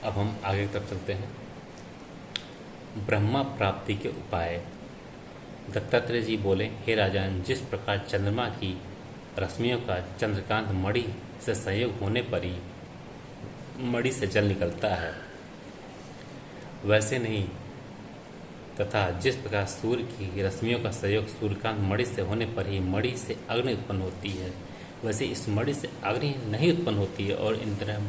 अब हम आगे की तरफ चलते हैं। ब्रह्मा प्राप्ति के उपाय। दत्तात्रेय जी बोले, हे राजन, जिस प्रकार चंद्रमा की रश्मियों का चंद्रकांत मणि से संयोग होने पर ही मणि से जल निकलता है, वैसे नहीं, तथा जिस प्रकार सूर्य की रश्मियों का संयोग सूर्यकांत मणि से होने पर ही मणि से अग्नि उत्पन्न होती है, वैसे इस मणि से अग्नि नहीं उत्पन्न होती है और इंद्र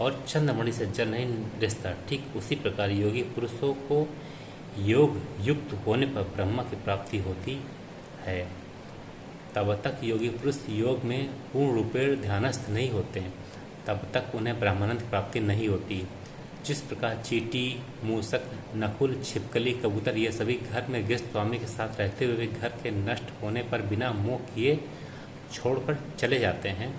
और चंद्रमणि से जल नहीं रिसता। ठीक उसी प्रकार योगी पुरुषों को योग युक्त होने पर ब्रह्मा की प्राप्ति होती है। तब तक योगी पुरुष योग में पूर्ण रूपेण ध्यानस्थ नहीं होते, तब तक उन्हें ब्रह्मानंद की प्राप्ति नहीं होती। जिस प्रकार चींटी, मूसक, नकुल, छिपकली, कबूतर ये सभी घर में गृहस्थ स्वामी के साथ रहते हुए घर के नष्ट होने पर बिना मोह किए छोड़कर चले जाते हैं,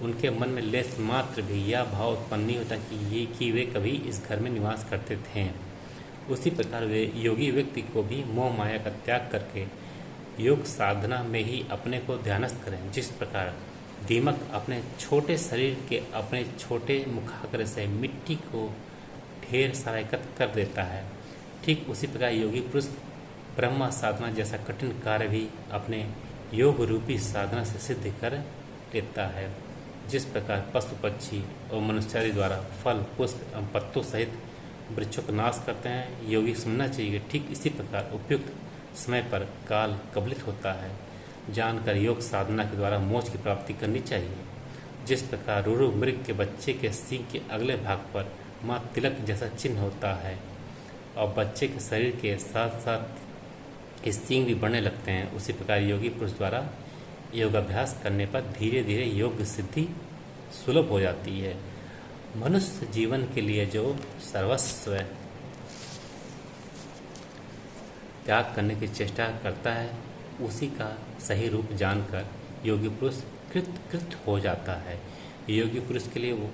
उनके मन में लेस मात्र भी यह भाव उत्पन्न नहीं होता कि वे कभी इस घर में निवास करते थे, उसी प्रकार वे योगी व्यक्ति को भी मोह माया का त्याग करके योग साधना में ही अपने को ध्यानस्थ करें। जिस प्रकार दीमक अपने छोटे शरीर के अपने छोटे मुखाग्र से मिट्टी को ढेर सारा एकत्र कर देता है, ठीक उसी प्रकार योगी पुरुष ब्रह्मा साधना जैसा कठिन कार्य भी अपने योग रूपी साधना से सिद्ध कर लेता है। जिस प्रकार पशु पक्षी और मनुष्यादि द्वारा फल, पुष्प एवं पत्तों सहित वृक्षों का नाश करते हैं, योगी समझना चाहिए ठीक इसी प्रकार उपयुक्त समय पर काल कबलित होता है, जानकर योग साधना के द्वारा मोक्ष की प्राप्ति करनी चाहिए। जिस प्रकार रुरु मृग के बच्चे के सींग के अगले भाग पर माँ तिलक जैसा चिन्ह होता है और बच्चे के शरीर के साथ साथ सींग भी बढ़ने लगते हैं, उसी प्रकार योगी पुरुष द्वारा योगाभ्यास करने पर धीरे धीरे योग सिद्धि सुलभ हो जाती है। मनुष्य जीवन के लिए जो सर्वस्व त्याग करने की चेष्टा करता है, उसी का सही रूप जानकर योगी पुरुष कृत हो जाता है। योगी पुरुष के लिए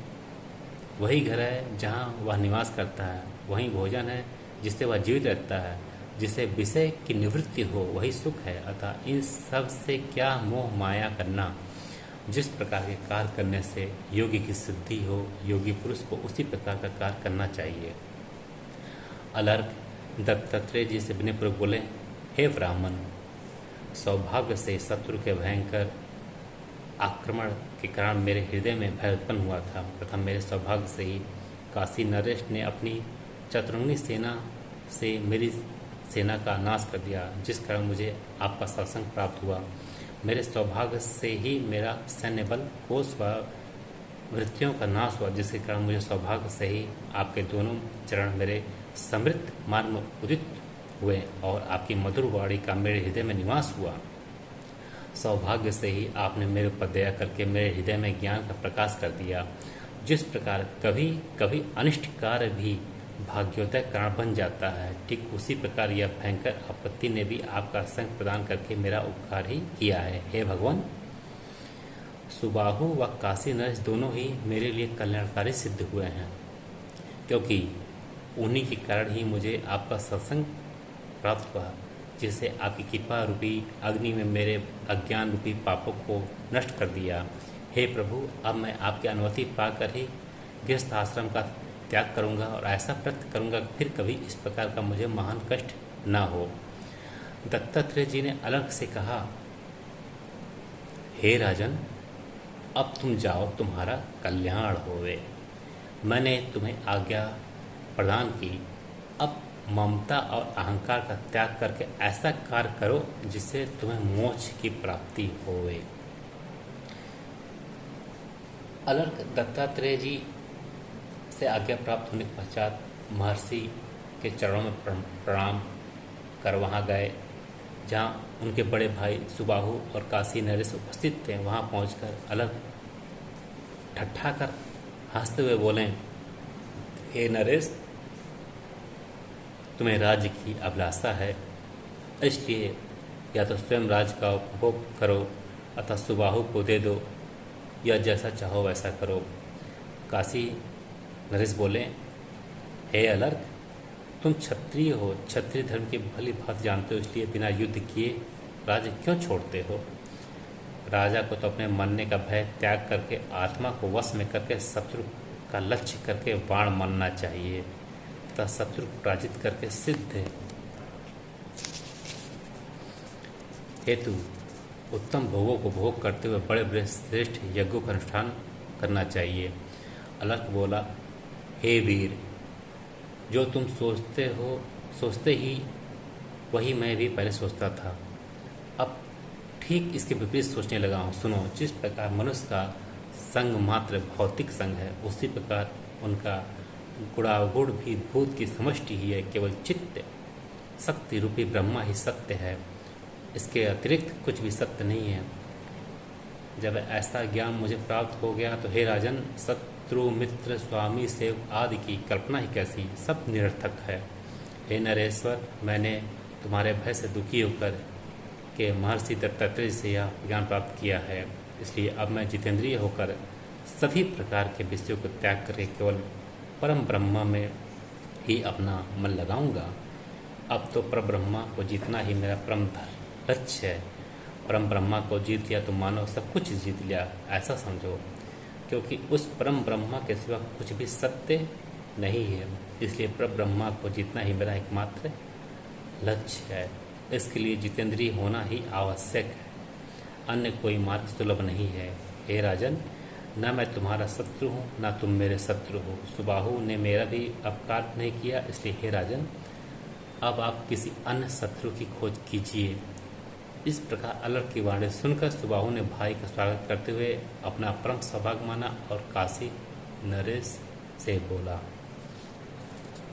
वही घर है जहाँ वह निवास करता है, वही भोजन है जिससे वह जीवित रहता है, जिसे विषय की निवृत्ति हो वही सुख है। अतः इन सब से क्या मोह माया करना। जिस प्रकार के कार्य करने से योगी की सिद्धि हो, योगी पुरुष को उसी प्रकार का कार्य करना चाहिए। अलर्क दत्तात्रेय जी से विनयपूर्वक बोले, हे ब्राह्मण, सौभाग्य से शत्रु के भयंकर आक्रमण के कारण मेरे हृदय में भय उत्पन्न हुआ था, तथा मेरे सौभाग्य से ही काशी नरेश ने अपनी चतुरंगी सेना से मेरी सेना का नाश कर दिया, जिस कारण मुझे आपका सत्संग प्राप्त हुआ। मेरे सौभाग्य से ही मेरा सैन्य बल कोष व वृत्तियों का नाश हुआ, जिसके कारण मुझे सौभाग्य से ही आपके दोनों चरण मेरे समृद्ध मार्ग में उदित हुए और आपकी मधुर वाणी का मेरे हृदय में निवास हुआ। सौभाग्य से ही आपने मेरे ऊपर दया करके मेरे हृदय में ज्ञान का प्रकाश कर दिया। जिस प्रकार कभी कभी अनिष्ट कार्य भी भाग्योदय कारण बन जाता है, ठीक उसी प्रकार यह भयंकर आपत्ति ने भी आपका संग प्रदान करके मेरा उपकार ही किया है। हे भगवान, सुबाहु व काशी नरेश दोनों ही मेरे लिए कल्याणकारी सिद्ध हुए हैं, क्योंकि उन्हीं के कारण ही मुझे आपका सत्संग प्राप्त हुआ, जिससे आपकी कृपा रूपी अग्नि में मेरे अज्ञान रूपी पापों को नष्ट कर दिया। हे प्रभु, अब मैं आपकी अनुमति पाकर ही गृहस्थ आश्रम का त्याग करूंगा और ऐसा प्रयत्न करूंगा कि फिर कभी इस प्रकार का मुझे महान कष्ट न हो। दत्तात्रेय जी ने अलग से कहा, हे राजन, अब तुम जाओ, तुम्हारा कल्याण होवे। मैंने तुम्हें आज्ञा प्रदान की, अब ममता और अहंकार का त्याग करके ऐसा कार्य करो जिससे तुम्हें मोक्ष की प्राप्ति होवे। अलर्क दत्तात्रेय जी से आज्ञा प्राप्त होने के पश्चात महर्षि के चरणों में प्रणाम कर वहाँ गए, जहाँ उनके बड़े भाई सुबाहु और काशी नरेश उपस्थित थे। वहाँ पहुंचकर अलग ठट्ठा कर हंसते हुए बोले, हे नरेश, तुम्हें राज्य की अभिलाषा है, इसलिए या तो स्वयं राज्य का उपभोग करो अथवा सुबाहु को दे दो, या जैसा चाहो वैसा करो। काशी नरेश बोले, हे अलर्क, तुम क्षत्रिय हो, क्षत्रिय धर्म की भली बात जानते हो, इसलिए बिना युद्ध किए राज्य क्यों छोड़ते हो। राजा को तो अपने मरने का भय त्याग करके आत्मा को वश में करके शत्रु का लक्ष्य करके बाण मारना चाहिए तथा शत्रु को पराजित करके सिद्ध हेतु उत्तम भोगों को भोग करते हुए बड़े बड़े श्रेष्ठ यज्ञों का अनुष्ठान करना चाहिए। अलर्क बोला, हे वीर, जो तुम सोचते ही वही मैं भी पहले सोचता था। अब ठीक इसके विपरीत सोचने लगा हूँ। सुनो, जिस प्रकार मनुष्य का संग मात्र भौतिक संग है, उसी प्रकार उनका गुणागुण भी भूत की समष्टि ही है। केवल चित्त शक्ति रूपी ब्रह्मा ही सत्य है, इसके अतिरिक्त कुछ भी सत्य नहीं है। जब ऐसा ज्ञान मुझे प्राप्त हो गया तो हे राजन, शत्रु मित्र स्वामी सेवक आदि की कल्पना ही कैसी, सब निरर्थक है। हे नरेश्वर, मैंने तुम्हारे भय से दुखी होकर के महर्षि दत्तात्रेय से यह ज्ञान प्राप्त किया है। इसलिए अब मैं जितेंद्रिय होकर सभी प्रकार के विषयों को त्याग करके केवल परम ब्रह्मा में ही अपना मन लगाऊंगा। अब तो परम ब्रह्मा को जीतना ही मेरा परम लक्ष्य है। परम ब्रह्मा को जीत लिया तो मानो सब कुछ जीत लिया, ऐसा समझो, क्योंकि उस परम ब्रह्मा के सिवा कुछ भी सत्य नहीं है। इसलिए परम ब्रह्मा को जीतना ही मेरा एकमात्र लक्ष्य है। इसके लिए जितेंद्रिय होना ही आवश्यक है, अन्य कोई मार्ग सुलभ नहीं है। हे राजन, न मैं तुम्हारा शत्रु हूँ न तुम मेरे शत्रु हो। सुबाहु ने मेरा भी अपकार नहीं किया, इसलिए हे राजन, अब आप किसी अन्य शत्रु की खोज कीजिए। इस प्रकार अलर्क की वाणी सुनकर सुबाहु ने भाई का स्वागत करते हुए अपना परम सौभाग्य माना और काशी नरेश से बोला।